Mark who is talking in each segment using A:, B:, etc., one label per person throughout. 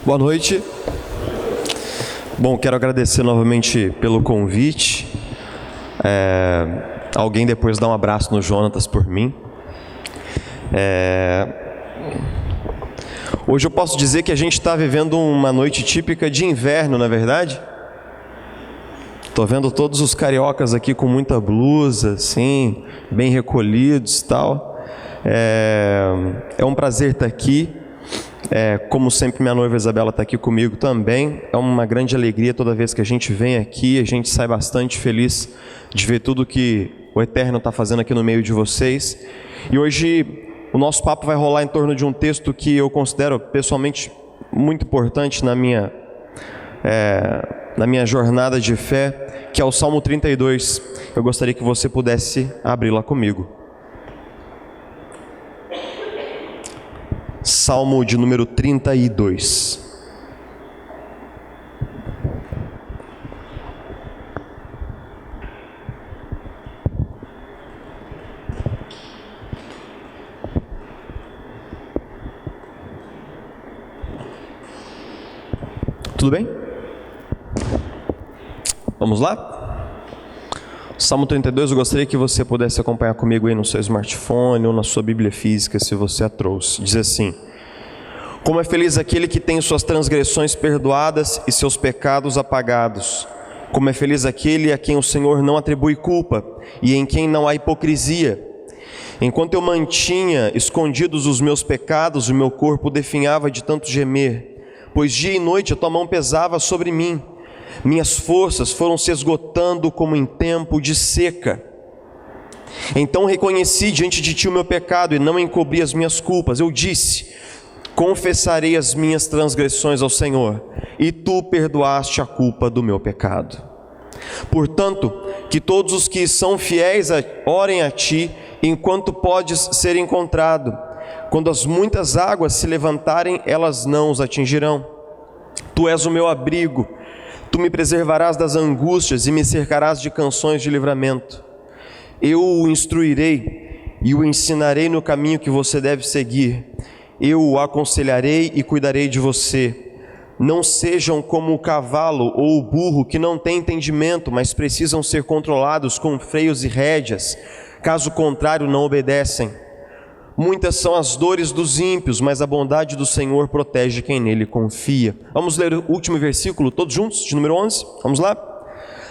A: Boa noite. Bom, quero agradecer novamente pelo convite. Alguém depois dá um abraço no Jonatas por mim. Hoje eu posso dizer que a gente está vivendo uma noite típica de inverno, não é verdade? Estou vendo todos os cariocas aqui com muita blusa, assim, bem recolhidos e tal. É um prazer estar aqui. Como sempre, minha noiva Isabela está aqui comigo também. É uma grande alegria toda vez que a gente vem aqui. A gente sai bastante feliz de ver tudo que o Eterno está fazendo aqui no meio de vocês. E hoje o nosso papo vai rolar em torno de um texto que eu considero pessoalmente muito importante na minha jornada de fé, que é o Salmo 32. Eu gostaria que você pudesse abrir lá comigo. Salmo de número 32. Tudo bem? Vamos lá? Salmo 32, eu gostaria que você pudesse acompanhar comigo aí no seu smartphone ou na sua Bíblia física, se você a trouxe. Diz assim: como é feliz aquele que tem suas transgressões perdoadas e seus pecados apagados. Como é feliz aquele a quem o Senhor não atribui culpa e em quem não há hipocrisia. Enquanto eu mantinha escondidos os meus pecados, o meu corpo definhava de tanto gemer, pois dia e noite a tua mão pesava sobre mim. Minhas forças foram se esgotando como em tempo de seca. Então reconheci diante de ti o meu pecado e não encobri as minhas culpas. Eu disse: confessarei as minhas transgressões ao Senhor, e tu perdoaste a culpa do meu pecado. Portanto, que todos os que são fiéis orem a ti, enquanto podes ser encontrado. Quando as muitas águas se levantarem, elas não os atingirão. Tu és o meu abrigo. Tu me preservarás das angústias e me cercarás de canções de livramento. Eu o instruirei e o ensinarei no caminho que você deve seguir. Eu o aconselharei e cuidarei de você. Não sejam como o cavalo ou o burro que não têm entendimento, mas precisam ser controlados com freios e rédeas. Caso contrário, não obedecem. Muitas são as dores dos ímpios, mas a bondade do Senhor protege quem nele confia. Vamos ler o último versículo, todos juntos, de número 11? Vamos lá?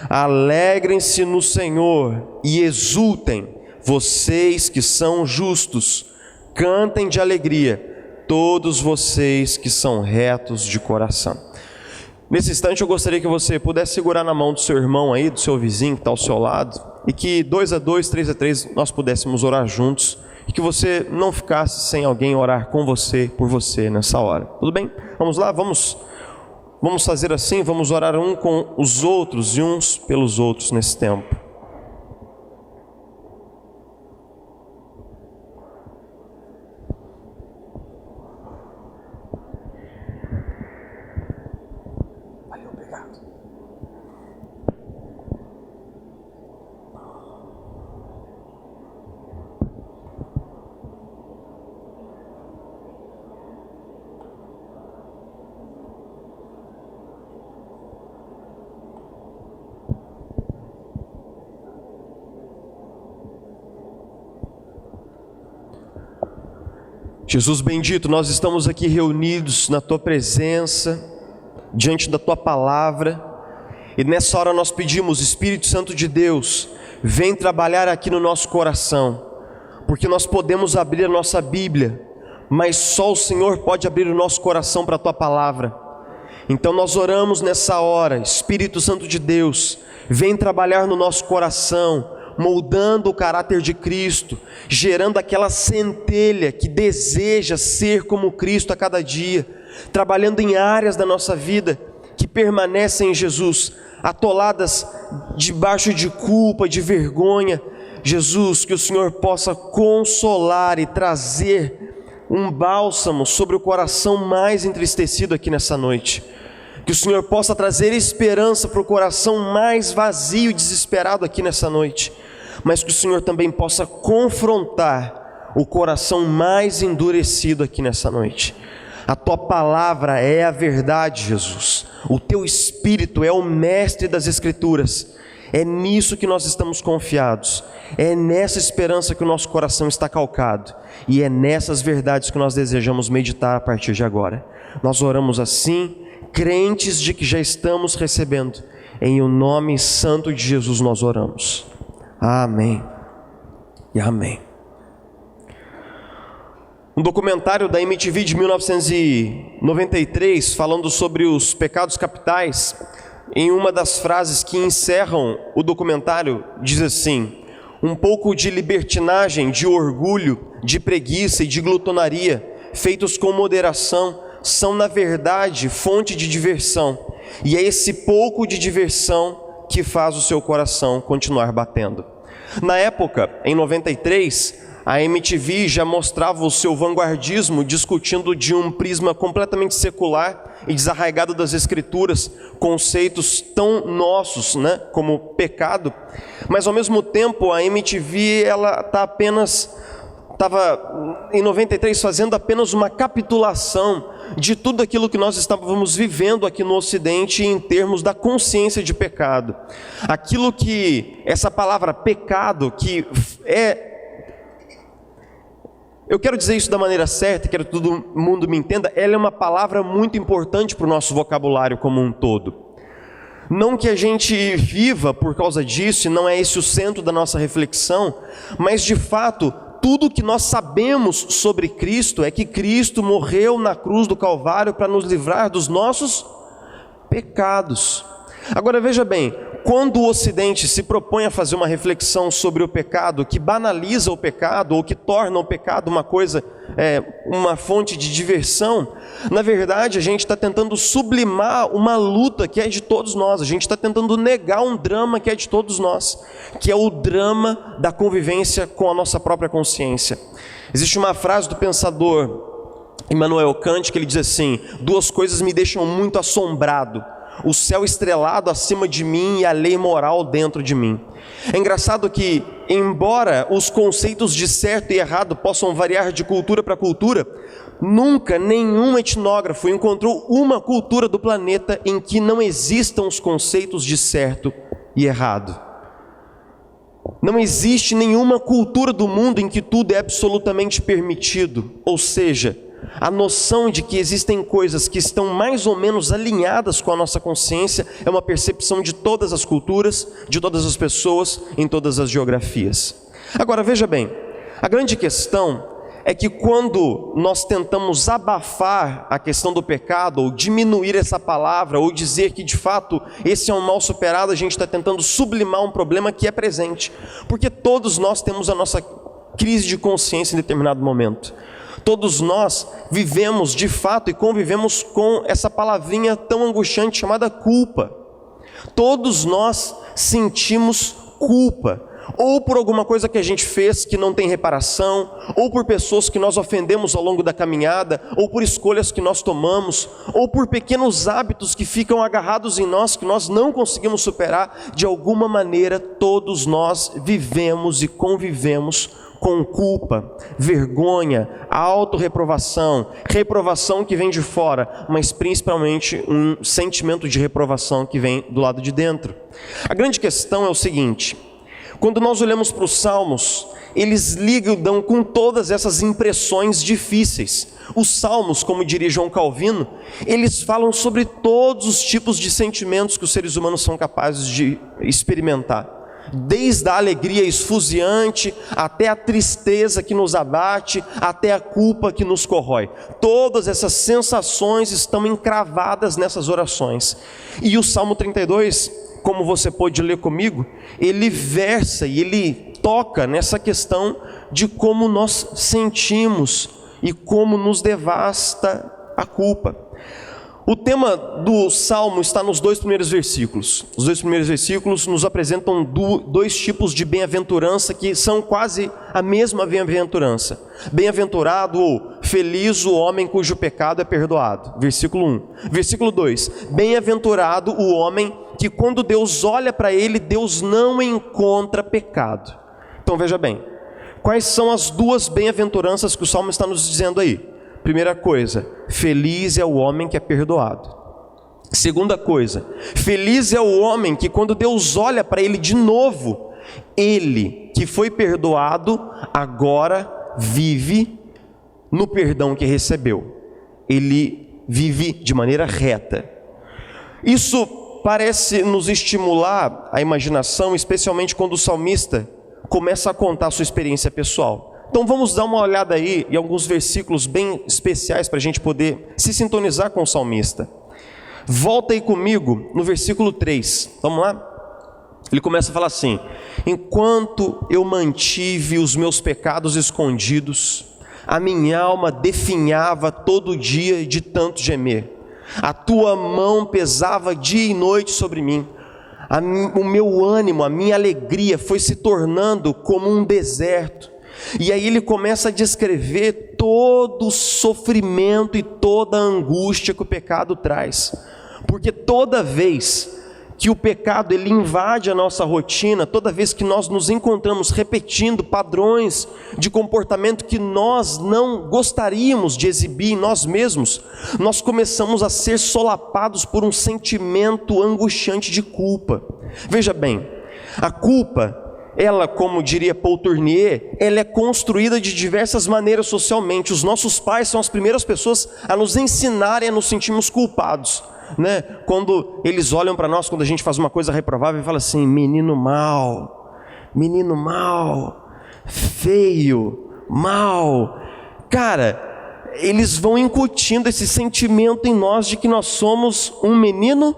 A: Alegrem-se no Senhor e exultem, vocês que são justos. Cantem de alegria, todos vocês que são retos de coração. Nesse instante eu gostaria que você pudesse segurar na mão do seu irmão aí, do seu vizinho que está ao seu lado, e que 2 a 2, 3 a 3 nós pudéssemos orar juntos. E que você não ficasse sem alguém orar com você, por você nessa hora. Tudo bem? Vamos lá? Vamos fazer assim, vamos orar um com os outros e uns pelos outros nesse tempo. Valeu, obrigado. Jesus bendito, nós estamos aqui reunidos na Tua presença, diante da Tua palavra, e nessa hora nós pedimos: Espírito Santo de Deus, vem trabalhar aqui no nosso coração, porque nós podemos abrir a nossa Bíblia, mas só o Senhor pode abrir o nosso coração para a Tua palavra. Então nós oramos nessa hora: Espírito Santo de Deus, vem trabalhar no nosso coração, moldando o caráter de Cristo, gerando aquela centelha que deseja ser como Cristo a cada dia, trabalhando em áreas da nossa vida que permanecem em Jesus, atoladas debaixo de culpa, de vergonha. Jesus, que o Senhor possa consolar e trazer um bálsamo sobre o coração mais entristecido aqui nessa noite. Que o Senhor possa trazer esperança para o coração mais vazio e desesperado aqui nessa noite. Mas que o Senhor também possa confrontar o coração mais endurecido aqui nessa noite. A tua palavra é a verdade, Jesus. O teu Espírito é o mestre das Escrituras. É nisso que nós estamos confiados. É nessa esperança que o nosso coração está calcado. E é nessas verdades que nós desejamos meditar a partir de agora. Nós oramos assim, crentes de que já estamos recebendo. Em o nome santo de Jesus nós oramos. Amém e amém. Um documentário da MTV de 1993, falando sobre os pecados capitais, em uma das frases que encerram o documentário, diz assim: um pouco de libertinagem, de orgulho, de preguiça e de glutonaria, feitos com moderação, são na verdade fonte de diversão, e é esse pouco de diversão que faz o seu coração continuar batendo. Na época, em 93, a MTV já mostrava o seu vanguardismo discutindo de um prisma completamente secular e desarraigado das Escrituras, conceitos tão nossos, como pecado, mas ao mesmo tempo a MTV estava em 93 fazendo apenas uma capitulação de tudo aquilo que nós estávamos vivendo aqui no Ocidente em termos da consciência de pecado. Aquilo que essa palavra pecado, que eu quero dizer isso da maneira certa, quero que todo mundo me entenda, ela é uma palavra muito importante para o nosso vocabulário como um todo. Não que a gente viva por causa disso, e não é esse o centro da nossa reflexão, mas de fato, tudo que nós sabemos sobre Cristo é que Cristo morreu na cruz do Calvário para nos livrar dos nossos pecados. Agora veja bem, quando o Ocidente se propõe a fazer uma reflexão sobre o pecado, que banaliza o pecado, ou que torna o pecado uma coisa, uma fonte de diversão, na verdade a gente está tentando sublimar uma luta que é de todos nós, a gente está tentando negar um drama que é de todos nós, que é o drama da convivência com a nossa própria consciência. Existe uma frase do pensador Immanuel Kant que ele diz assim: duas coisas me deixam muito assombrado: o céu estrelado acima de mim e a lei moral dentro de mim. É engraçado que, embora os conceitos de certo e errado possam variar de cultura para cultura, nunca nenhum etnógrafo encontrou uma cultura do planeta em que não existam os conceitos de certo e errado. Não existe nenhuma cultura do mundo em que tudo é absolutamente permitido, ou seja, a noção de que existem coisas que estão mais ou menos alinhadas com a nossa consciência é uma percepção de todas as culturas, de todas as pessoas, em todas as geografias. Agora veja bem, a grande questão é que quando nós tentamos abafar a questão do pecado, ou diminuir essa palavra, ou dizer que de fato esse é um mal superado, a gente está tentando sublimar um problema que é presente, porque todos nós temos a nossa crise de consciência em determinado momento. Todos nós vivemos de fato e convivemos com essa palavrinha tão angustiante chamada culpa. Todos nós sentimos culpa, ou por alguma coisa que a gente fez que não tem reparação, ou por pessoas que nós ofendemos ao longo da caminhada, ou por escolhas que nós tomamos, ou por pequenos hábitos que ficam agarrados em nós, que nós não conseguimos superar. De alguma maneira, todos nós vivemos e convivemos com culpa, vergonha, autorreprovação, reprovação que vem de fora, mas principalmente um sentimento de reprovação que vem do lado de dentro. A grande questão é o seguinte: quando nós olhamos para os Salmos, eles lidam com todas essas impressões difíceis. Os Salmos, como diria João Calvino, eles falam sobre todos os tipos de sentimentos que os seres humanos são capazes de experimentar. Desde a alegria esfuziante, até a tristeza que nos abate, até a culpa que nos corrói. Todas essas sensações estão encravadas nessas orações. E o Salmo 32, como você pôde ler comigo, ele versa e ele toca nessa questão de como nós sentimos e como nos devasta a culpa. O tema do Salmo está nos dois primeiros versículos. Os dois primeiros versículos nos apresentam dois tipos de bem-aventurança que são quase a mesma bem-aventurança. Bem-aventurado ou feliz o homem cujo pecado é perdoado. Versículo 1. Versículo 2. Bem-aventurado o homem que quando Deus olha para ele, Deus não encontra pecado. Então veja bem, quais são as duas bem-aventuranças que o Salmo está nos dizendo aí? Primeira coisa, feliz é o homem que é perdoado. Segunda coisa, feliz é o homem que quando Deus olha para ele de novo, ele que foi perdoado, agora vive no perdão que recebeu. Ele vive de maneira reta. Isso parece nos estimular a imaginação, especialmente quando o salmista começa a contar a sua experiência pessoal. Então vamos dar uma olhada aí em alguns versículos bem especiais para a gente poder se sintonizar com o salmista. Volta aí comigo no versículo 3, vamos lá? Ele começa a falar assim: enquanto eu mantive os meus pecados escondidos, a minha alma definhava todo dia de tanto gemer. A tua mão pesava dia e noite sobre mim. O meu ânimo, a minha alegria foi se tornando como um deserto. E aí ele começa a descrever todo o sofrimento e toda a angústia que o pecado traz. Porque toda vez que o pecado ele invade a nossa rotina, toda vez que nós nos encontramos repetindo padrões de comportamento que nós não gostaríamos de exibir em nós mesmos, nós começamos a ser solapados por um sentimento angustiante de culpa. Veja bem, a culpa, ela, como diria Paul Tournier, ela é construída de diversas maneiras socialmente. Os nossos pais são as primeiras pessoas a nos ensinarem a nos sentirmos culpados, né? Quando eles olham para nós, quando a gente faz uma coisa reprovável, e fala assim: menino mau, feio, mal. Cara, eles vão incutindo esse sentimento em nós de que nós somos um menino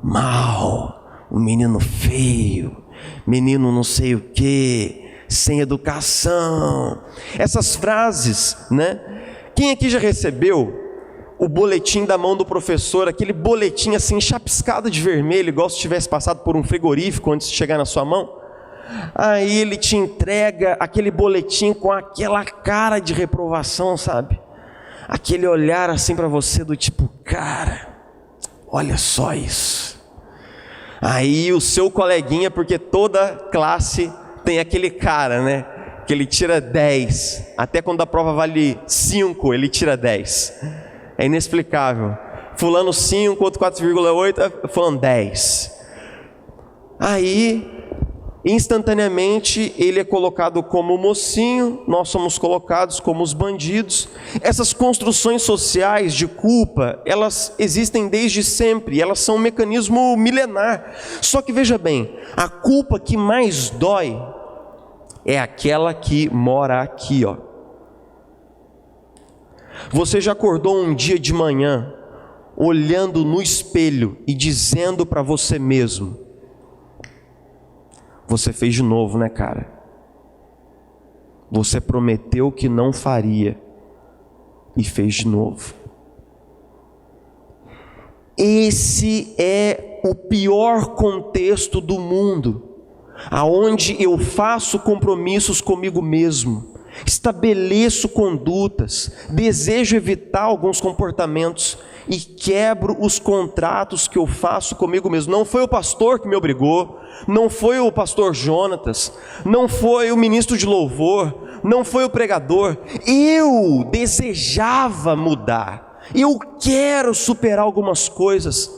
A: mau, um menino feio, menino não sei o que, sem educação. Essas frases, né? Quem aqui já recebeu o boletim da mão do professor, aquele boletim assim chapiscado de vermelho, igual se tivesse passado por um frigorífico antes de chegar na sua mão? Aí ele te entrega aquele boletim com aquela cara de reprovação, sabe? Aquele olhar assim para você do tipo: cara, olha só isso. Aí o seu coleguinha, porque toda classe tem aquele cara, né? Que ele tira 10, até quando a prova vale 5, ele tira 10. É inexplicável. Fulano 5, outro 4,8, fulano 10. Aí, instantaneamente, ele é colocado como mocinho, nós somos colocados como os bandidos. Essas construções sociais de culpa, elas existem desde sempre, elas são um mecanismo milenar. Só que veja bem, a culpa que mais dói é aquela que mora aqui, ó. Você já acordou um dia de manhã, olhando no espelho e dizendo para você mesmo: você fez de novo, né, cara? Você prometeu que não faria e fez de novo. Esse é o pior contexto do mundo, aonde eu faço compromissos comigo mesmo, estabeleço condutas, desejo evitar alguns comportamentos e quebro os contratos que eu faço comigo mesmo. Não foi o pastor que me obrigou, não foi o pastor Jonatas, não foi o ministro de louvor, não foi o pregador. Eu desejava mudar, eu quero superar algumas coisas,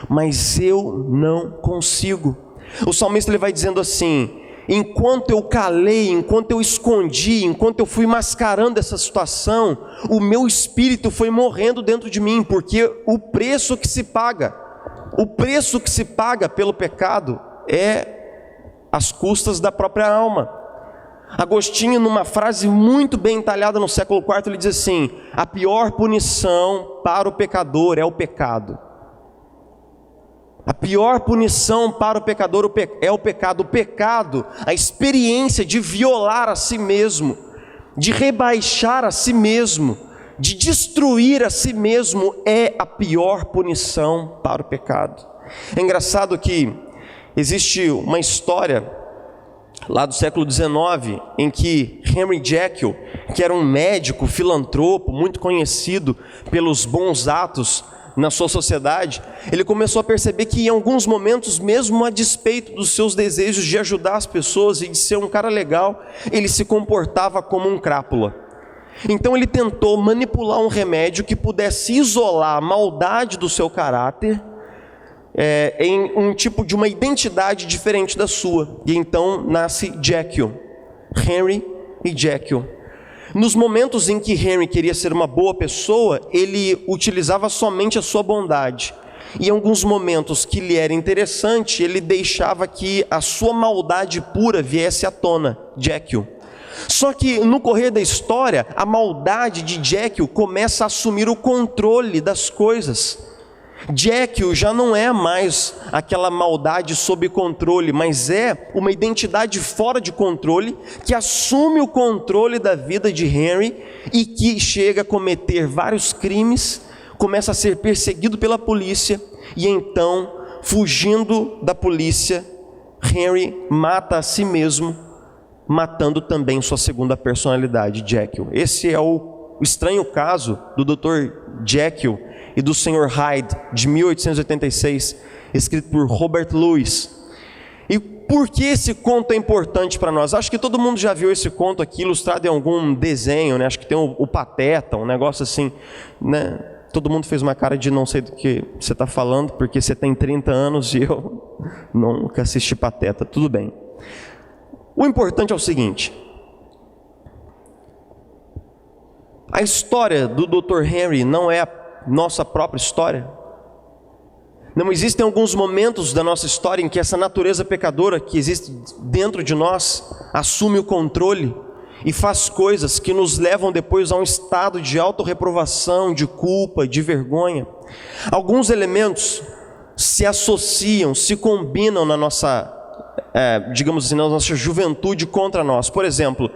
A: mas eu não consigo. O salmista ele vai dizendo assim: enquanto eu calei, enquanto eu escondi, enquanto eu fui mascarando essa situação, o meu espírito foi morrendo dentro de mim, porque o preço que se paga pelo pecado é às custas da própria alma. Agostinho, numa frase muito bem entalhada no século IV, ele diz assim: a pior punição para o pecador é o pecado. A pior punição para o pecador é o pecado. O pecado, a experiência de violar a si mesmo, de rebaixar a si mesmo, de destruir a si mesmo, é a pior punição para o pecado. É engraçado que existe uma história lá do século XIX, em que Henry Jekyll, que era um médico filantropo, muito conhecido pelos bons atos na sua sociedade, ele começou a perceber que em alguns momentos, mesmo a despeito dos seus desejos de ajudar as pessoas e de ser um cara legal, ele se comportava como um crápula. Então ele tentou manipular um remédio que pudesse isolar a maldade do seu caráter em um tipo de uma identidade diferente da sua. E então nasce Jekyll, Henry e Jekyll. Nos momentos em que Henry queria ser uma boa pessoa, ele utilizava somente a sua bondade. E em alguns momentos que lhe era interessante, ele deixava que a sua maldade pura viesse à tona, Jekyll. Só que no correr da história, a maldade de Jekyll começa a assumir o controle das coisas. Jekyll já não é mais aquela maldade sob controle, mas é uma identidade fora de controle, que assume o controle da vida de Henry e que chega a cometer vários crimes, começa a ser perseguido pela polícia e então, fugindo da polícia, Henry mata a si mesmo, matando também sua segunda personalidade, Jekyll. Esse é o estranho caso do Dr. Jekyll e do Sr. Hyde, de 1886, escrito por Robert Louis. E por que esse conto é importante para nós? Acho que todo mundo já viu esse conto aqui ilustrado em algum desenho, né? Acho que tem o Pateta, um negócio assim, né? Todo mundo fez uma cara de não sei do que você está falando, porque você tem 30 anos e eu nunca assisti Pateta. Tudo bem. O importante é o seguinte: a história do Dr. Henry não é a nossa própria história. Não existem alguns momentos da nossa história em que essa natureza pecadora que existe dentro de nós assume o controle e faz coisas que nos levam depois a um estado de autorreprovação, de culpa, de vergonha. Alguns elementos se associam, se combinam na nossa, digamos assim, na nossa juventude contra nós. Por exemplo,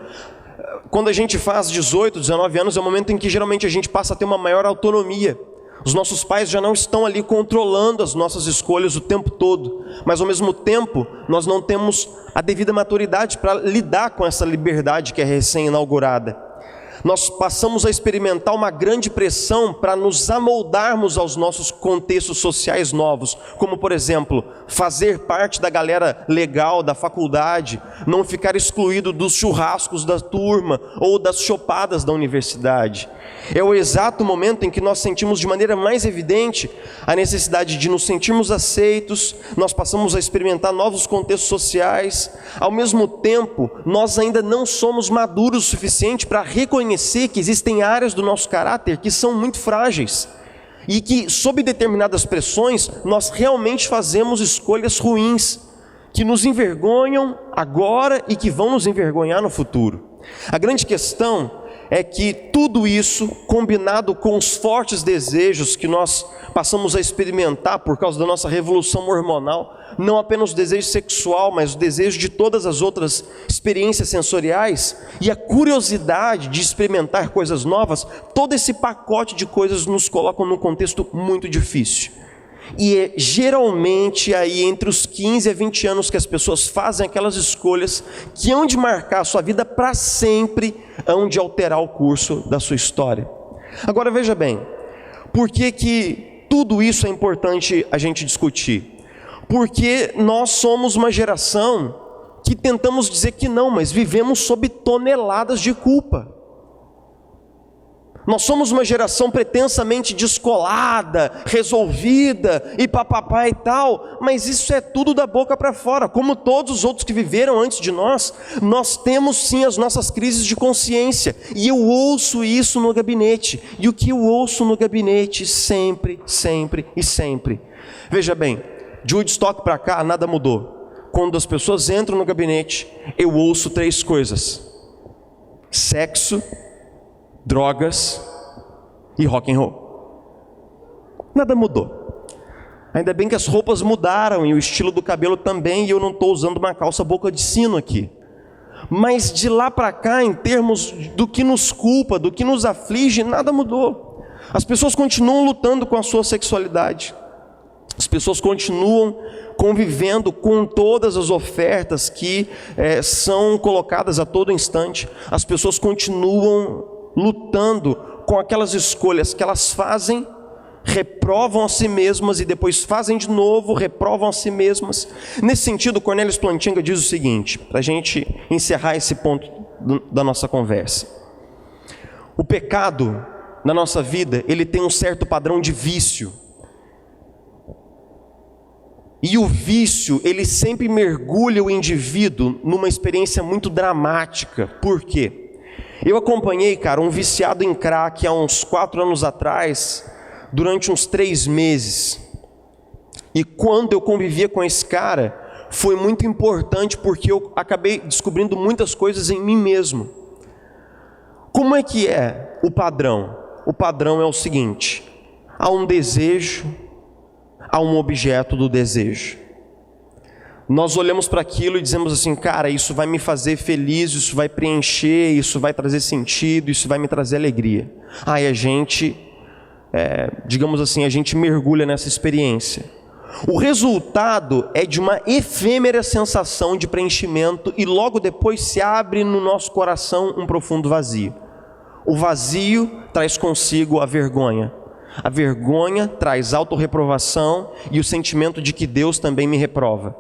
A: quando a gente faz 18, 19 anos, é o momento em que geralmente a gente passa a ter uma maior autonomia. Os nossos pais já não estão ali controlando as nossas escolhas o tempo todo, mas ao mesmo tempo nós não temos a devida maturidade para lidar com essa liberdade que é recém-inaugurada. Nós passamos a experimentar uma grande pressão para nos amoldarmos aos nossos contextos sociais novos, como por exemplo, fazer parte da galera legal da faculdade, não ficar excluído dos churrascos da turma ou das chopadas da universidade. É o exato momento em que nós sentimos de maneira mais evidente a necessidade de nos sentirmos aceitos, nós passamos a experimentar novos contextos sociais. Ao mesmo tempo, nós ainda não somos maduros o suficiente para reconhecer que existem áreas do nosso caráter que são muito frágeis e que, sob determinadas pressões, nós realmente fazemos escolhas ruins, que nos envergonham agora e que vão nos envergonhar no futuro. A grande questão é que tudo isso, combinado com os fortes desejos que nós passamos a experimentar por causa da nossa revolução hormonal, não apenas o desejo sexual, mas o desejo de todas as outras experiências sensoriais e a curiosidade de experimentar coisas novas, todo esse pacote de coisas nos colocam num contexto muito difícil. E é geralmente aí entre os 15 a 20 anos que as pessoas fazem aquelas escolhas que hão de marcar a sua vida para sempre, hão de alterar o curso da sua história. Agora veja bem, por que tudo isso é importante a gente discutir? Porque nós somos uma geração que tentamos dizer que não, mas vivemos sob toneladas de culpa. Nós somos uma geração pretensamente descolada, resolvida e papapá e tal, mas isso é tudo da boca para fora. Como todos os outros que viveram antes de nós, nós temos sim as nossas crises de consciência. E eu ouço isso no gabinete. E o que eu ouço no gabinete sempre, sempre e sempre. Veja bem, de Woodstock para cá nada mudou. Quando as pessoas entram no gabinete, eu ouço 3 coisas: sexo, drogas e rock and roll. Nada mudou. Ainda bem que as roupas mudaram e o estilo do cabelo também, e eu não estou usando uma calça boca de sino aqui. Mas de lá para cá, em termos do que nos culpa, do que nos aflige, nada mudou. As pessoas continuam lutando com a sua sexualidade. As pessoas continuam convivendo com todas as ofertas que são colocadas a todo instante. As pessoas continuam lutando com aquelas escolhas que elas fazem, reprovam a si mesmas e depois fazem de novo, reprovam a si mesmas. Nesse sentido, Cornelius Plantinga diz o seguinte, para a gente encerrar esse ponto da nossa conversa: O pecado na nossa vida, ele tem um certo padrão de vício. E o vício, ele sempre mergulha o indivíduo numa experiência muito dramática. Por quê? Eu acompanhei, cara, um viciado em crack há uns 4 anos atrás, durante uns 3 meses. E quando eu convivia com esse cara, foi muito importante porque eu acabei descobrindo muitas coisas em mim mesmo. Como é que é o padrão? O padrão é o seguinte: há um desejo, há um objeto do desejo. Nós olhamos para aquilo e dizemos assim, cara, isso vai me fazer feliz, isso vai preencher, isso vai trazer sentido, isso vai me trazer alegria. Aí a gente, digamos assim, a gente mergulha nessa experiência. O resultado é de uma efêmera sensação de preenchimento e logo depois se abre no nosso coração um profundo vazio. O vazio traz consigo a vergonha. A vergonha traz autorreprovação e o sentimento de que Deus também me reprova.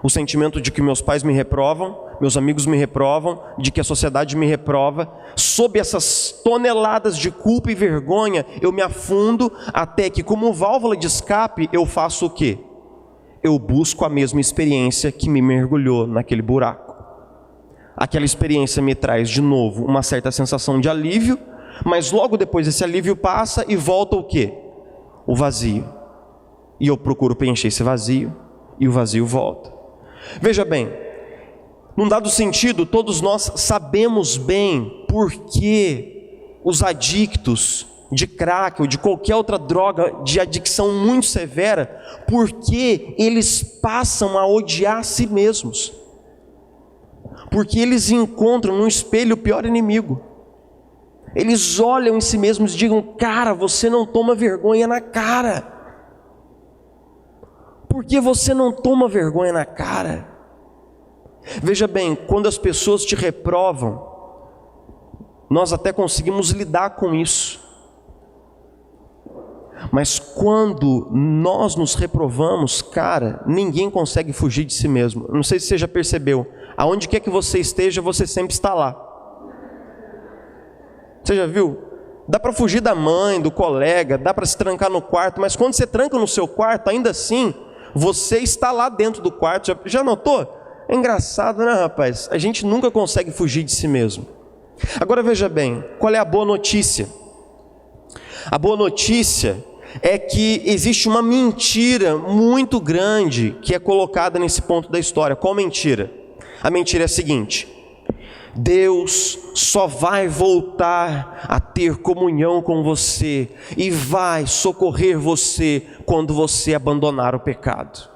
A: O sentimento de que meus pais me reprovam, meus amigos me reprovam, de que a sociedade me reprova. Sob essas toneladas de culpa e vergonha, eu me afundo até que, como válvula de escape, eu faço o quê? Eu busco a mesma experiência que me mergulhou naquele buraco. Aquela experiência me traz de novo uma certa sensação de alívio, mas logo depois esse alívio passa e volta o quê? O vazio. E eu procuro preencher esse vazio e o vazio volta. Veja bem, num dado sentido, todos nós sabemos bem por que os adictos de crack ou de qualquer outra droga de adicção muito severa, por que eles passam a odiar a si mesmos. Porque eles encontram no espelho o pior inimigo. Eles olham em si mesmos e digam, cara, você não toma vergonha na cara. Por que você não toma vergonha na cara? Veja bem, quando as pessoas te reprovam, nós até conseguimos lidar com isso. Mas quando nós nos reprovamos, cara, ninguém consegue fugir de si mesmo. Não sei se você já percebeu, aonde quer que você esteja, você sempre está lá. Você já viu? Dá para fugir da mãe, do colega, dá para se trancar no quarto, mas quando você tranca no seu quarto, ainda assim, você está lá dentro do quarto. Já notou? É engraçado, né, rapaz? A gente nunca consegue fugir de si mesmo. Agora veja bem, qual é a boa notícia? A boa notícia é que existe uma mentira muito grande que é colocada nesse ponto da história. Qual mentira? A mentira é a seguinte: Deus só vai voltar a ter comunhão com você e vai socorrer você quando você abandonar o pecado.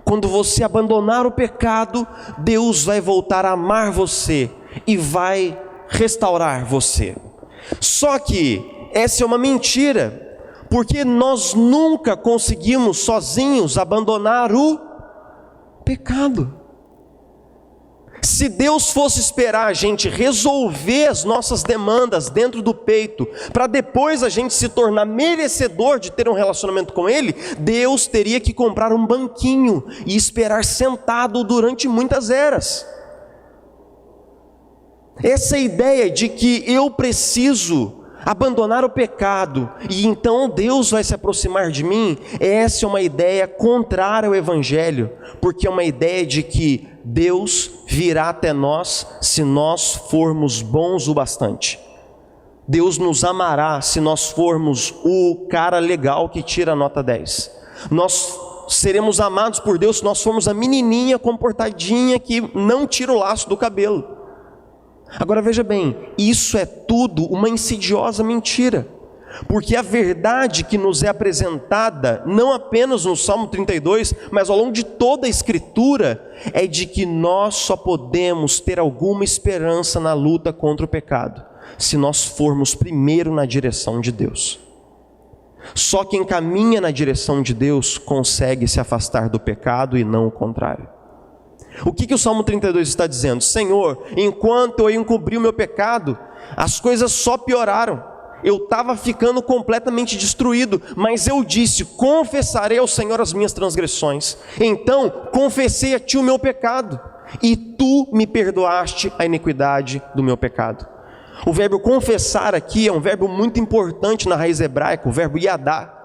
A: Quando você abandonar o pecado, Deus vai voltar a amar você e vai restaurar você. Só que essa é uma mentira, porque nós nunca conseguimos sozinhos abandonar o pecado. Se Deus fosse esperar a gente resolver as nossas demandas dentro do peito, para depois a gente se tornar merecedor de ter um relacionamento com Ele, Deus teria que comprar um banquinho e esperar sentado durante muitas eras. Essa ideia de que eu preciso abandonar o pecado e então Deus vai se aproximar de mim, essa é uma ideia contrária ao Evangelho, porque é uma ideia de que Deus virá até nós se nós formos bons o bastante. Deus nos amará se nós formos o cara legal que tira a nota 10. Nós seremos amados por Deus se nós formos a menininha comportadinha que não tira o laço do cabelo. Agora veja bem, isso é tudo uma insidiosa mentira, porque a verdade que nos é apresentada, não apenas no Salmo 32, mas ao longo de toda a Escritura, é de que nós só podemos ter alguma esperança na luta contra o pecado, se nós formos primeiro na direção de Deus. Só quem caminha na direção de Deus consegue se afastar do pecado e não o contrário. O que o Salmo 32 está dizendo? Senhor, enquanto eu encobri o meu pecado, as coisas só pioraram. Eu estava ficando completamente destruído, mas eu disse, confessarei ao Senhor as minhas transgressões. Então, confessei a Ti o meu pecado, e Tu me perdoaste a iniquidade do meu pecado. O verbo confessar aqui é um verbo muito importante na raiz hebraica, o verbo yadá.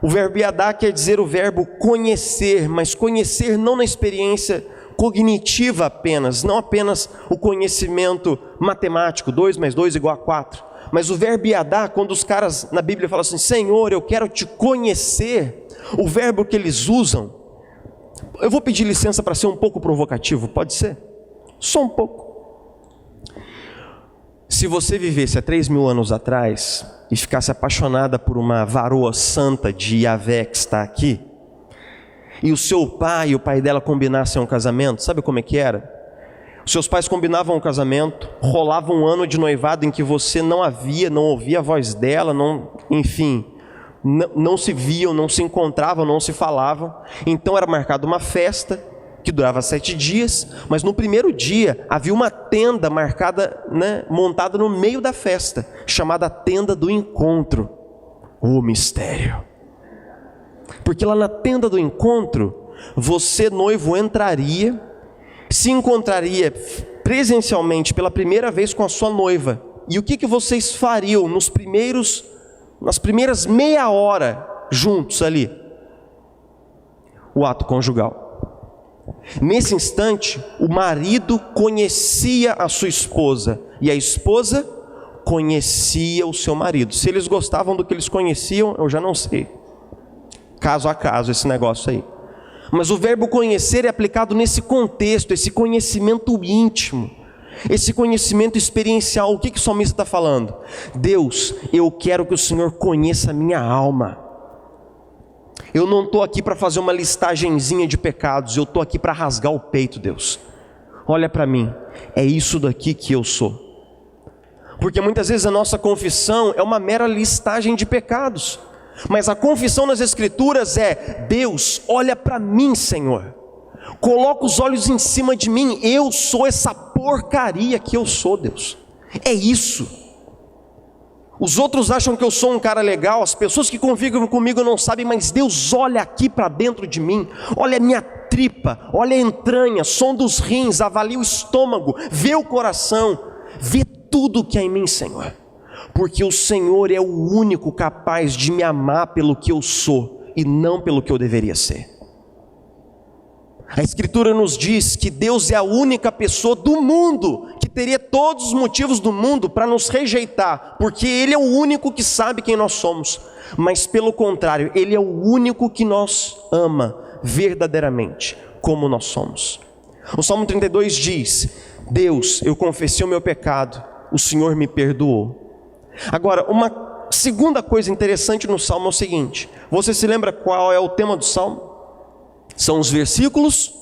A: O verbo yadá quer dizer o verbo conhecer, mas conhecer não na experiência cognitiva apenas, não apenas o conhecimento matemático, 2 mais 2 igual a 4, mas o verbo yadá, quando os caras na Bíblia falam assim, Senhor, eu quero te conhecer, o verbo que eles usam, eu vou pedir licença para ser um pouco provocativo, pode ser? Só um pouco. Se você vivesse há 3.000 anos atrás e ficasse apaixonada por uma varoa santa de Yahvé que está aqui, e o seu pai e o pai dela combinassem um casamento, sabe como é que era? Os seus pais combinavam um casamento, rolava um ano de noivado em que você não ouvia a voz dela, não se viam, não se encontravam, não se falavam. Então era marcada uma festa que durava 7 dias, mas no primeiro dia havia uma tenda marcada, montada no meio da festa, chamada tenda do encontro. O mistério. Porque lá na tenda do encontro, você, noivo, entraria, se encontraria presencialmente pela primeira vez com a sua noiva. E o que vocês fariam nas primeiras meia hora juntos ali? O ato conjugal. Nesse instante, o marido conhecia a sua esposa e a esposa conhecia o seu marido. Se eles gostavam do que eles conheciam, eu já não sei. Caso a caso esse negócio aí. Mas o verbo conhecer é aplicado nesse contexto, esse conhecimento íntimo, esse conhecimento experiencial. O que o salmista está falando? Deus, eu quero que o Senhor conheça a minha alma. Eu não estou aqui para fazer uma listagenzinha de pecados, eu estou aqui para rasgar o peito, Deus. Olha para mim, é isso daqui que eu sou. Porque muitas vezes a nossa confissão é uma mera listagem de pecados, mas a confissão nas Escrituras é: Deus, olha para mim, Senhor, coloca os olhos em cima de mim, eu sou essa porcaria que eu sou, Deus, é isso. Os outros acham que eu sou um cara legal, as pessoas que convivem comigo não sabem, mas Deus olha aqui para dentro de mim, olha a minha tripa, olha a entranha, som dos rins, avalia o estômago, vê o coração, vê tudo que há em mim, Senhor, porque o Senhor é o único capaz de me amar pelo que eu sou e não pelo que eu deveria ser. A Escritura nos diz que Deus é a única pessoa do mundo que teria todos os motivos do mundo para nos rejeitar, porque Ele é o único que sabe quem nós somos, mas pelo contrário, Ele é o único que nos ama verdadeiramente, como nós somos. O Salmo 32 diz: Deus, eu confessei o meu pecado, o Senhor me perdoou. Agora, uma segunda coisa interessante no Salmo é o seguinte: você se lembra qual é o tema do Salmo? São os versículos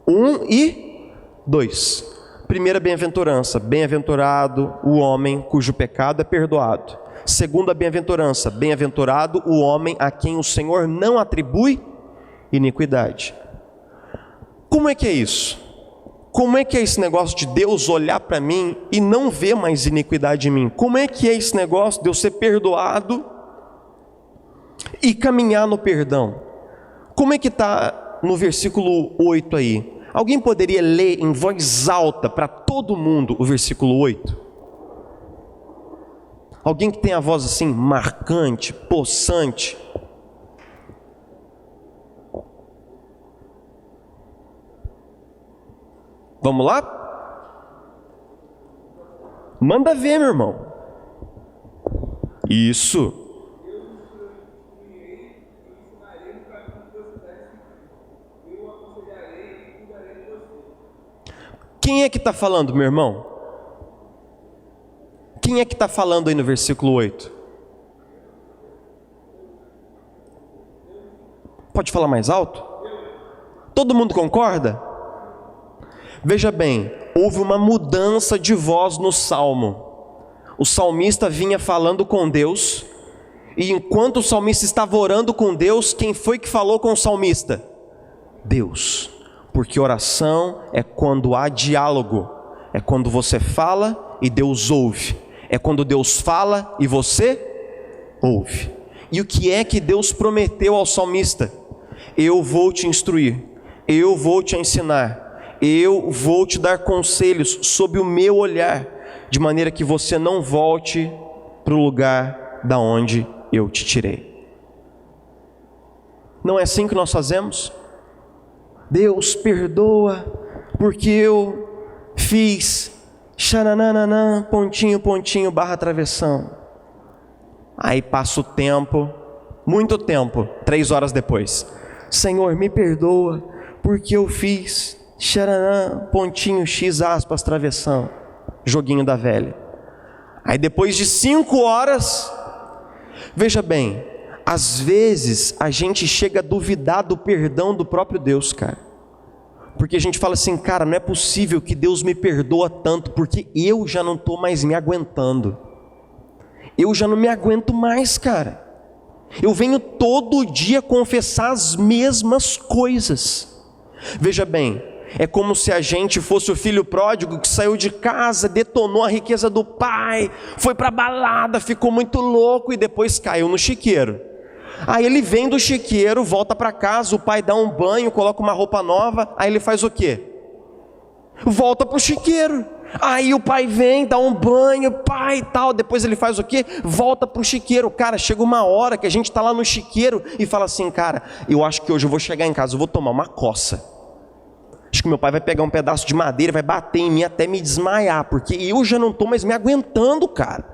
A: 1 e 2. Primeira bem-aventurança: bem-aventurado o homem cujo pecado é perdoado. Segunda bem-aventurança: bem-aventurado o homem a quem o Senhor não atribui iniquidade. Como é que é isso? Como é que é esse negócio de Deus olhar para mim e não ver mais iniquidade em mim? Como é que é esse negócio de eu ser perdoado e caminhar no perdão? Como é que está no versículo 8 aí? Alguém poderia ler em voz alta para todo mundo o versículo 8? Alguém que tem a voz assim marcante, possante. Vamos lá? Manda ver, meu irmão. Isso. Quem é que está falando, meu irmão? Quem é que está falando aí no versículo 8? Pode falar mais alto? Todo mundo concorda? Veja bem, houve uma mudança de voz no Salmo. O salmista vinha falando com Deus, e enquanto o salmista estava orando com Deus, quem foi que falou com o salmista? Deus. Porque oração é quando há diálogo, é quando você fala e Deus ouve, é quando Deus fala e você ouve. E o que é que Deus prometeu ao salmista? Eu vou te instruir, eu vou te ensinar, eu vou te dar conselhos sob o meu olhar, de maneira que você não volte para o lugar da onde eu te tirei. Não é assim que nós fazemos? Deus perdoa, porque eu fiz xananana, pontinho, pontinho, barra travessão. Aí passa o tempo, muito tempo, 3 horas depois. Senhor, me perdoa, porque eu fiz xananã, pontinho, x, aspas, travessão. Joguinho da velha. Aí depois de 5 horas, veja bem, às vezes a gente chega a duvidar do perdão do próprio Deus, cara. Porque a gente fala assim, cara, não é possível que Deus me perdoa tanto, porque eu já não estou mais me aguentando. Eu já não me aguento mais, cara. Eu venho todo dia confessar as mesmas coisas. Veja bem, é como se a gente fosse o filho pródigo que saiu de casa, detonou a riqueza do pai, foi para balada, ficou muito louco e depois caiu no chiqueiro. Aí ele vem do chiqueiro, volta para casa, o pai dá um banho, coloca uma roupa nova, aí ele faz o quê? Volta para o chiqueiro. Aí o pai vem, dá um banho, pai e tal, depois ele faz o quê? Volta para o chiqueiro. Cara, chega uma hora que a gente está lá no chiqueiro e fala assim, cara, eu acho que hoje eu vou chegar em casa, eu vou tomar uma coça. Acho que meu pai vai pegar um pedaço de madeira, vai bater em mim até me desmaiar, porque eu já não estou mais me aguentando, cara.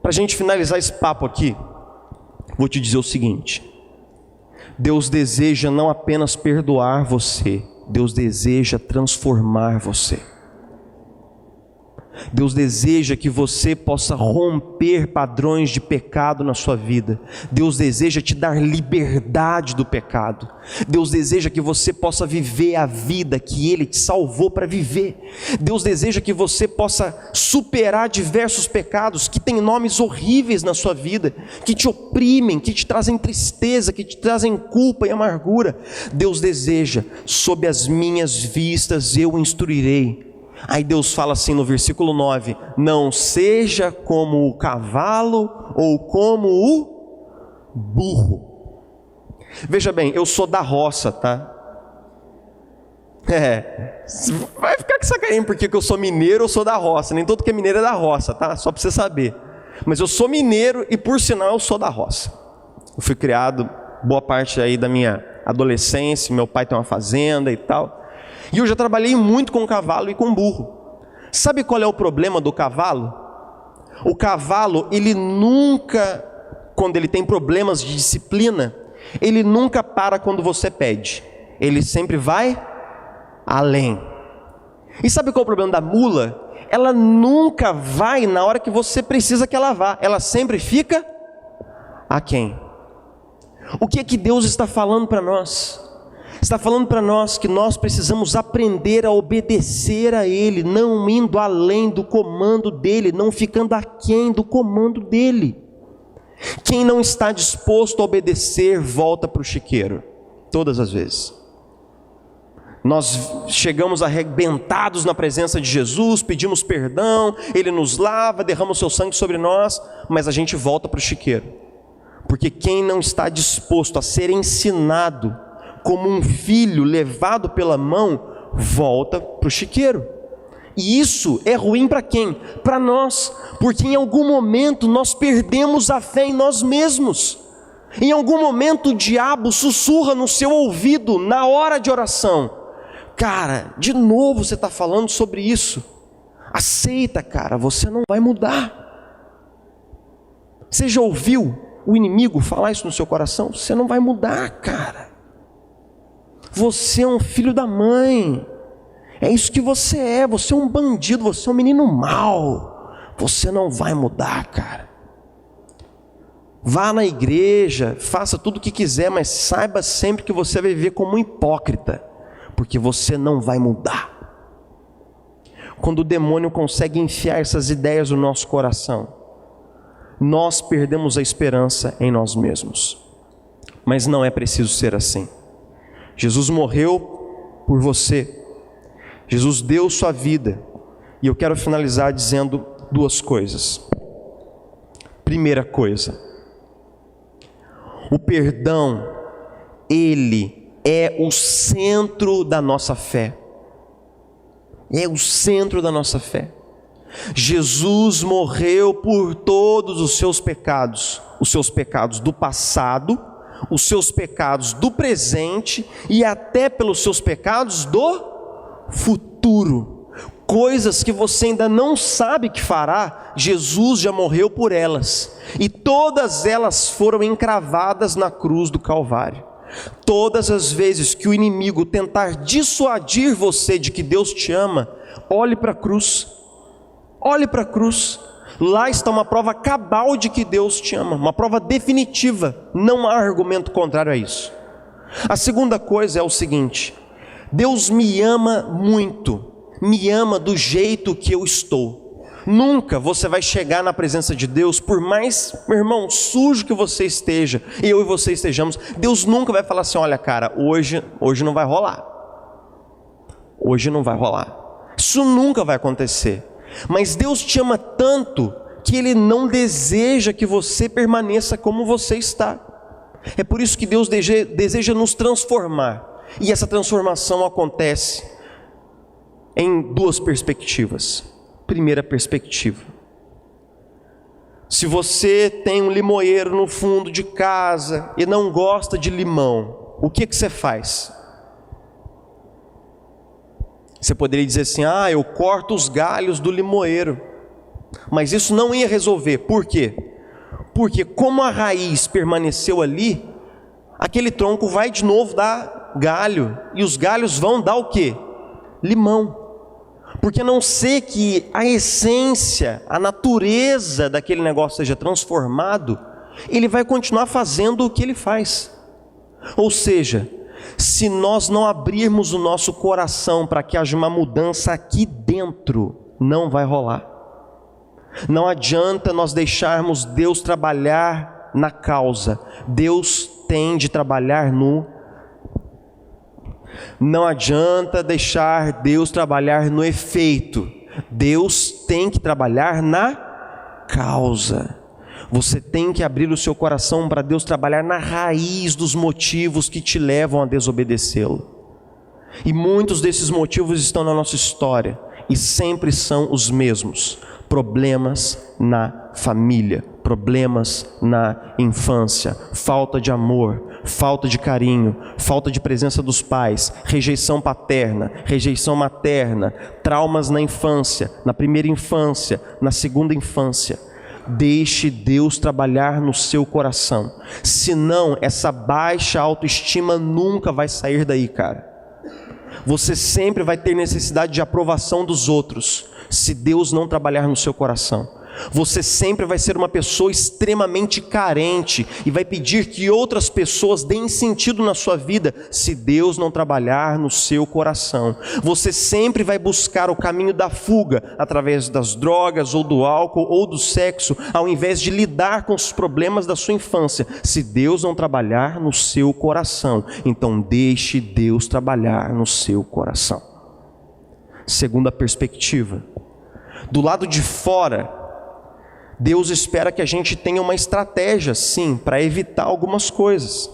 A: Para a gente finalizar esse papo aqui, vou te dizer o seguinte: Deus deseja não apenas perdoar você, Deus deseja transformar você. Deus deseja que você possa romper padrões de pecado na sua vida. Deus deseja te dar liberdade do pecado. Deus deseja que você possa viver a vida que Ele te salvou para viver. Deus deseja que você possa superar diversos pecados que têm nomes horríveis na sua vida, que te oprimem, que te trazem tristeza, que te trazem culpa e amargura. Deus deseja, sob as minhas vistas eu o instruirei. Aí Deus fala assim no versículo 9: não seja como o cavalo ou como o burro. Veja bem, eu sou da roça, tá? Vai ficar com sacanagem porque eu sou mineiro, eu sou da roça. Nem todo que é mineiro é da roça, tá? Só para você saber. Mas eu sou mineiro e por sinal eu sou da roça. Eu fui criado boa parte aí da minha adolescência, meu pai tem uma fazenda e tal. E eu já trabalhei muito com cavalo e com burro. Sabe qual é o problema do cavalo? O cavalo, ele nunca, quando ele tem problemas de disciplina, ele nunca para quando você pede. Ele sempre vai além. E sabe qual é o problema da mula? Ela nunca vai na hora que você precisa que ela vá. Ela sempre fica aquém. O que é que Deus está falando para nós? Está falando para nós que nós precisamos aprender a obedecer a Ele, não indo além do comando dEle, não ficando aquém do comando dEle. Quem não está disposto a obedecer, volta para o chiqueiro, todas as vezes. Nós chegamos arrebentados na presença de Jesus, pedimos perdão, Ele nos lava, derrama o seu sangue sobre nós, mas a gente volta para o chiqueiro. Porque quem não está disposto a ser ensinado como um filho levado pela mão, volta para o chiqueiro. E isso é ruim para quem? Para nós, porque em algum momento nós perdemos a fé em nós mesmos. Em algum momento o diabo sussurra no seu ouvido, na hora de oração: cara, de novo você está falando sobre isso, aceita, cara, você não vai mudar. Você já ouviu o inimigo falar isso no seu coração? Você não vai mudar, cara. Você é um filho da mãe, é isso que você é um bandido, você é um menino mau, você não vai mudar, cara. Vá na igreja, faça tudo o que quiser, mas saiba sempre que você vai viver como um hipócrita, porque você não vai mudar. Quando o demônio consegue enfiar essas ideias no nosso coração, nós perdemos a esperança em nós mesmos. Mas não é preciso ser assim. Jesus morreu por você, Jesus deu sua vida, e eu quero finalizar dizendo 2 coisas. Primeira coisa, o perdão, ele é o centro da nossa fé. é o centro da nossa fé. Jesus morreu por todos os seus pecados do passado, os seus pecados do presente e até pelos seus pecados do futuro. Coisas que você ainda não sabe que fará, Jesus já morreu por elas, e todas elas foram encravadas na cruz do Calvário. Todas as vezes que o inimigo tentar dissuadir você de que Deus te ama, olhe para a cruz. Olhe para a cruz, lá está uma prova cabal de que Deus te ama, uma prova definitiva, não há argumento contrário a isso. A segunda coisa é o seguinte: Deus me ama muito, me ama do jeito que eu estou. Nunca você vai chegar na presença de Deus, por mais, meu irmão, sujo que você esteja, eu e você estejamos, Deus nunca vai falar assim: olha cara, hoje não vai rolar, hoje não vai rolar. Isso nunca vai acontecer. Mas Deus te ama tanto que Ele não deseja que você permaneça como você está. É por isso que Deus deseja nos transformar. E essa transformação acontece em duas perspectivas. Primeira perspectiva: se você tem um limoeiro no fundo de casa e não gosta de limão, o que você faz? Você poderia dizer assim: eu corto os galhos do limoeiro. Mas isso não ia resolver. Por quê? Porque como a raiz permaneceu ali, aquele tronco vai de novo dar galho, e os galhos vão dar o quê? Limão. Porque a não ser que a essência, a natureza daquele negócio seja transformado, ele vai continuar fazendo o que ele faz. Ou seja, se nós não abrirmos o nosso coração para que haja uma mudança aqui dentro, não vai rolar. Não adianta nós deixarmos Deus trabalhar na causa. Deus tem de trabalhar no... Não adianta deixar Deus trabalhar no efeito. Deus tem que trabalhar na causa. Você tem que abrir o seu coração para Deus trabalhar na raiz dos motivos que te levam a desobedecê-lo. E muitos desses motivos estão na nossa história e sempre são os mesmos: problemas na família, problemas na infância, falta de amor, falta de carinho, falta de presença dos pais, rejeição paterna, rejeição materna, traumas na infância, na primeira infância, na segunda infância. Deixe Deus trabalhar no seu coração, senão essa baixa autoestima nunca vai sair daí, cara. Você sempre vai ter necessidade de aprovação dos outros, se Deus não trabalhar no seu coração. Você sempre vai ser uma pessoa extremamente carente e vai pedir que outras pessoas deem sentido na sua vida, se Deus não trabalhar no seu coração. Você sempre vai buscar o caminho da fuga através das drogas ou do álcool ou do sexo, ao invés de lidar com os problemas da sua infância, se Deus não trabalhar no seu coração. Então deixe Deus trabalhar no seu coração. Segunda perspectiva: do lado de fora, Deus espera que a gente tenha uma estratégia, sim, para evitar algumas coisas.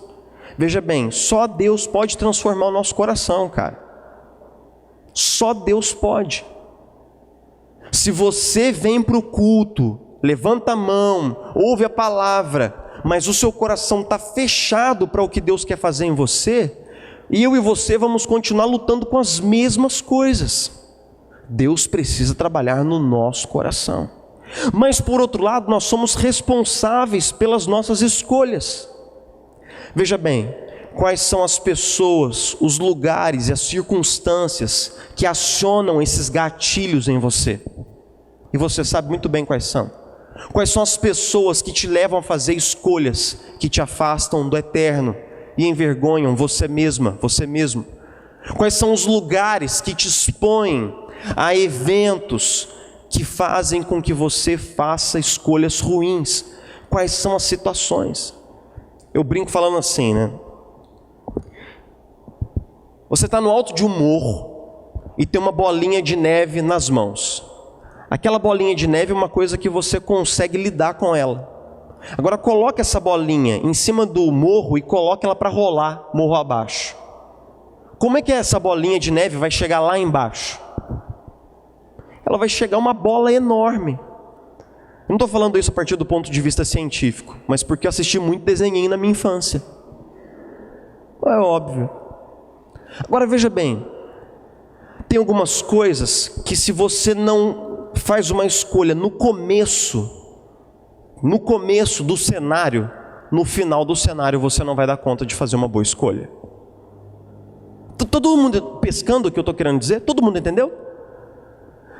A: Veja bem, só Deus pode transformar o nosso coração, cara. Só Deus pode. Se você vem para o culto, levanta a mão, ouve a palavra, mas o seu coração está fechado para o que Deus quer fazer em você, eu e você vamos continuar lutando com as mesmas coisas. Deus precisa trabalhar no nosso coração. Mas por outro lado, nós somos responsáveis pelas nossas escolhas. Veja bem, quais são as pessoas, os lugares e as circunstâncias que acionam esses gatilhos em você? E você sabe muito bem quais são. Quais são as pessoas que te levam a fazer escolhas que te afastam do eterno e envergonham você mesma, você mesmo? Quais são os lugares que te expõem a eventos que fazem com que você faça escolhas ruins? Quais são as situações? Eu brinco falando assim, né? Você está no alto de um morro e tem uma bolinha de neve nas mãos. Aquela bolinha de neve é uma coisa que você consegue lidar com ela. Agora coloque essa bolinha em cima do morro e coloque ela para rolar morro abaixo. Como é que essa bolinha de neve vai chegar lá embaixo? ela vai chegar uma bola enorme. Eu não estou falando isso a partir do ponto de vista científico, mas porque eu assisti muito desenhinho na minha infância. É óbvio. Agora veja bem, tem algumas coisas que se você não faz uma escolha no começo do cenário, no final do cenário você não vai dar conta de fazer uma boa escolha. Todo mundo pescando o que eu estou querendo dizer? Todo mundo entendeu?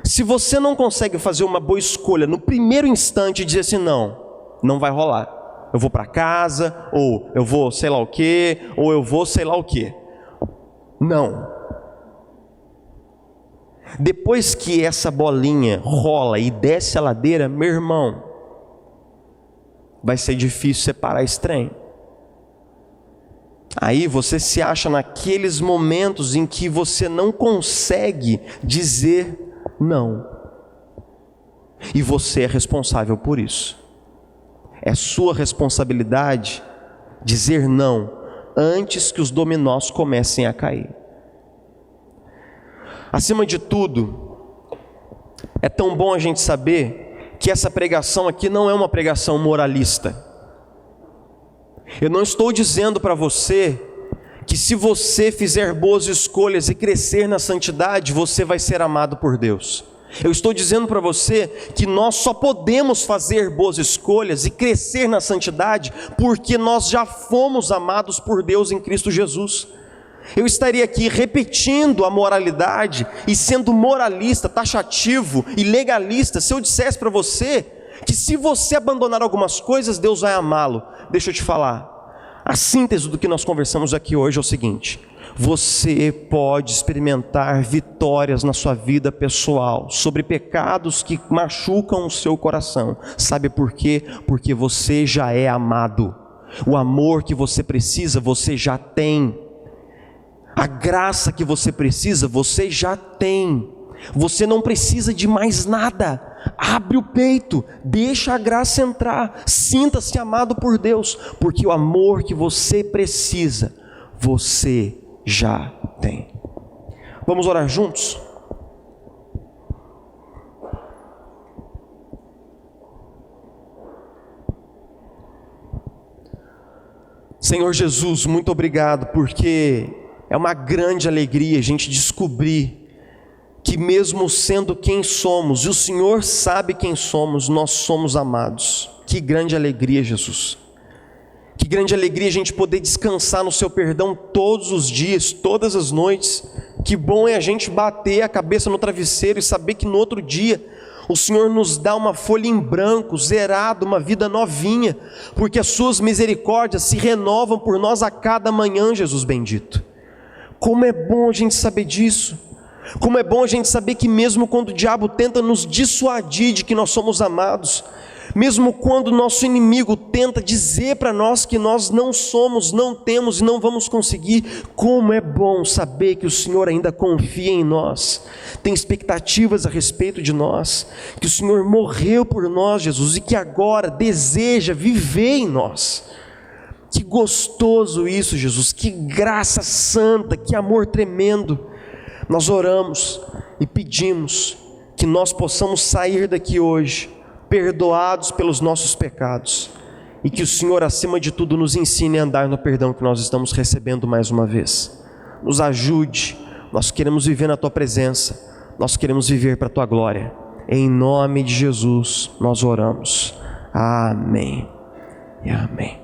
A: Se você não consegue fazer uma boa escolha no primeiro instante e dizer assim, não vai rolar. Eu vou para casa, ou eu vou sei lá o que, ou eu vou sei lá o que. Não. Depois que essa bolinha rola e desce a ladeira, meu irmão, vai ser difícil separar esse trem. Aí você se acha naqueles momentos em que você não consegue dizer não. E você é responsável por isso. É sua responsabilidade dizer não antes que os dominós comecem a cair. Acima de tudo, é tão bom a gente saber que essa pregação aqui não é uma pregação moralista. Eu não estou dizendo para você que se você fizer boas escolhas e crescer na santidade, você vai ser amado por Deus. Eu estou dizendo para você que nós só podemos fazer boas escolhas e crescer na santidade porque nós já fomos amados por Deus em Cristo Jesus. Eu estaria aqui repetindo a moralidade e sendo moralista, taxativo e legalista se eu dissesse para você que se você abandonar algumas coisas, Deus vai amá-lo. Deixa eu te falar, a síntese do que nós conversamos aqui hoje é o seguinte: você pode experimentar vitórias na sua vida pessoal sobre pecados que machucam o seu coração. Sabe por quê? Porque você já é amado. O amor que você precisa, você já tem. A graça que você precisa, você já tem. Você não precisa de mais nada. Abre o peito, deixa a graça entrar, sinta-se amado por Deus, porque o amor que você precisa, você já tem. Vamos orar juntos? Senhor Jesus, muito obrigado, porque é uma grande alegria a gente descobrir que mesmo sendo quem somos, e o Senhor sabe quem somos, nós somos amados. Que grande alegria, Jesus. Que grande alegria a gente poder descansar no seu perdão todos os dias, todas as noites. Que bom é a gente bater a cabeça no travesseiro e saber que no outro dia o Senhor nos dá uma folha em branco, zerada, uma vida novinha, porque as suas misericórdias se renovam por nós a cada manhã, Jesus bendito. Como é bom a gente saber disso. Como é bom a gente saber que mesmo quando o diabo tenta nos dissuadir de que nós somos amados, mesmo quando o nosso inimigo tenta dizer para nós que nós não somos, não temos e não vamos conseguir, como é bom saber que o Senhor ainda confia em nós, tem expectativas a respeito de nós, que o Senhor morreu por nós, Jesus, e que agora deseja viver em nós. Que gostoso isso, Jesus, que graça santa, que amor tremendo. Nós oramos e pedimos que nós possamos sair daqui hoje perdoados pelos nossos pecados e que o Senhor, acima de tudo, nos ensine a andar no perdão que nós estamos recebendo mais uma vez. Nos ajude, nós queremos viver na Tua presença, nós queremos viver para a Tua glória. Em nome de Jesus nós oramos. Amém e amém.